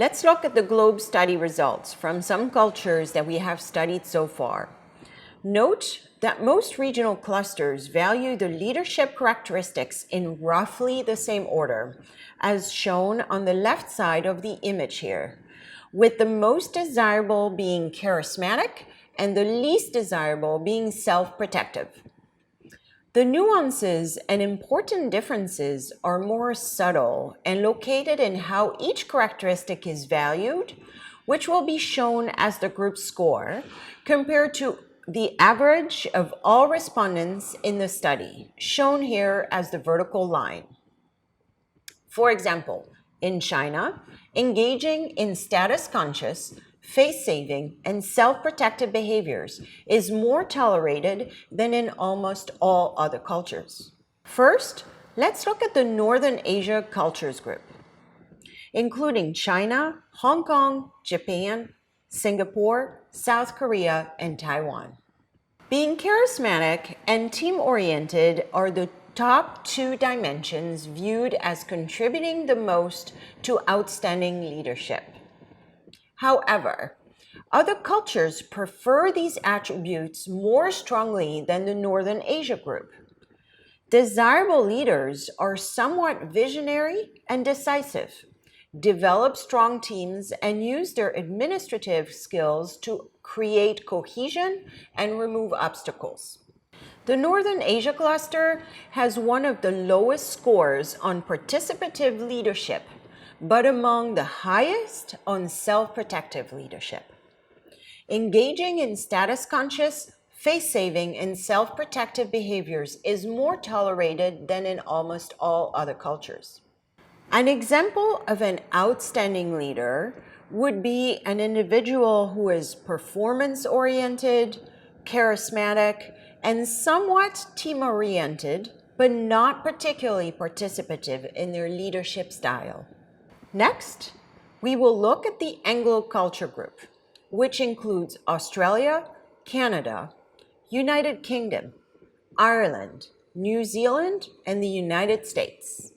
Let's look at the globe study results from some cultures that we have studied so far. Note that most regional clusters value the leadership characteristics in roughly the same order, as shown on the left side of the image here, with the most desirable being charismatic and the least desirable being self-protective. The nuances and important differences are more subtle and located in how each characteristic is valued, which will be shown as the group score, compared to the average of all respondents in the study, shown here as the vertical line. For example, in China, engaging in status-conscious, face-saving, and self-protective behaviors is more tolerated than in almost all other cultures. First, let's look at the Northern Asia cultures group, including China, Hong Kong, Japan, Singapore, South Korea, and Taiwan. Being charismatic and team-oriented are the top two dimensions viewed as contributing the most to outstanding leadership. However, other cultures prefer these attributes more strongly than the Northern Asia group. Desirable leaders are somewhat visionary and decisive, develop strong teams, and use their administrative skills to create cohesion and remove obstacles. The Northern Asia cluster has one of the lowest scores on participative leadership, but among the highest on self-protective leadership. Engaging in status-conscious, face-saving, and self-protective behaviors is more tolerated than in almost all other cultures. An example of an outstanding leader would be an individual who is performance-oriented, charismatic, and somewhat team-oriented, but not particularly participative in their leadership style. Next, we will look at the Anglo culture group, which includes Australia, Canada, United Kingdom, Ireland, New Zealand, and the United States.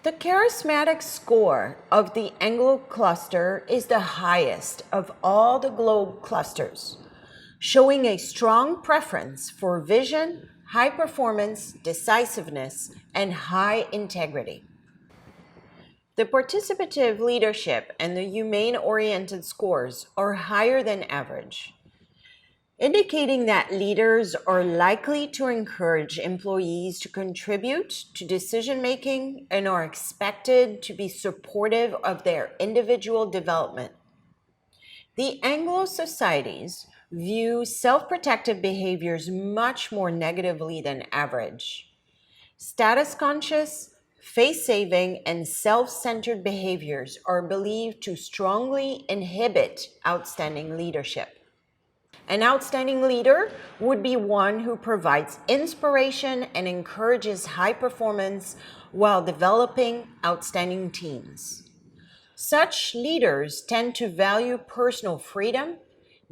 The charismatic score of the Anglo cluster is the highest of all the globe clusters, showing a strong preference for vision, high performance, decisiveness, and high integrity. The participative leadership and the humane-oriented scores are higher than average, indicating that leaders are likely to encourage employees to contribute to decision-making and are expected to be supportive of their individual development. The Anglo societies view self-protective behaviors much more negatively than average. Status-conscious, face-saving, and self-centered behaviors are believed to strongly inhibit outstanding leadership. An outstanding leader would be one who provides inspiration and encourages high performance while developing outstanding teams. Such leaders tend to value personal freedom,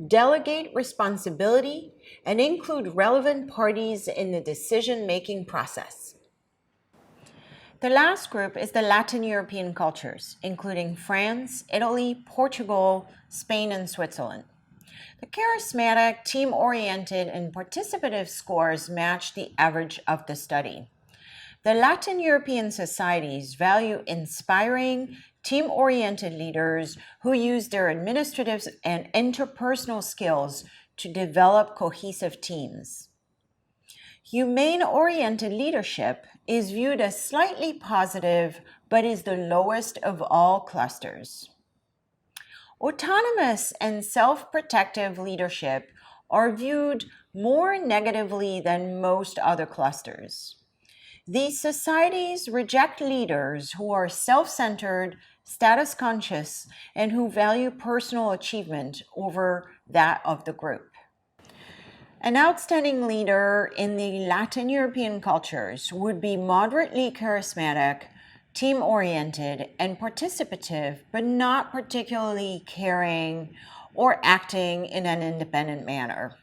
delegate responsibility, and include relevant parties in the decision-making process. The last group is the Latin European cultures, including France, Italy, Portugal, Spain, and Switzerland. The charismatic, team-oriented, and participative scores match the average of the study. The Latin European societies value inspiring, team-oriented leaders who use their administrative and interpersonal skills to develop cohesive teams. Humane-oriented leadership is viewed as slightly positive, but is the lowest of all clusters. Autonomous and self-protective leadership are viewed more negatively than most other clusters. These societies reject leaders who are self-centered, status-conscious, and who value personal achievement over that of the group. An outstanding leader in the Latin European cultures would be moderately charismatic, team-oriented, and participative, but not particularly caring or acting in an independent manner.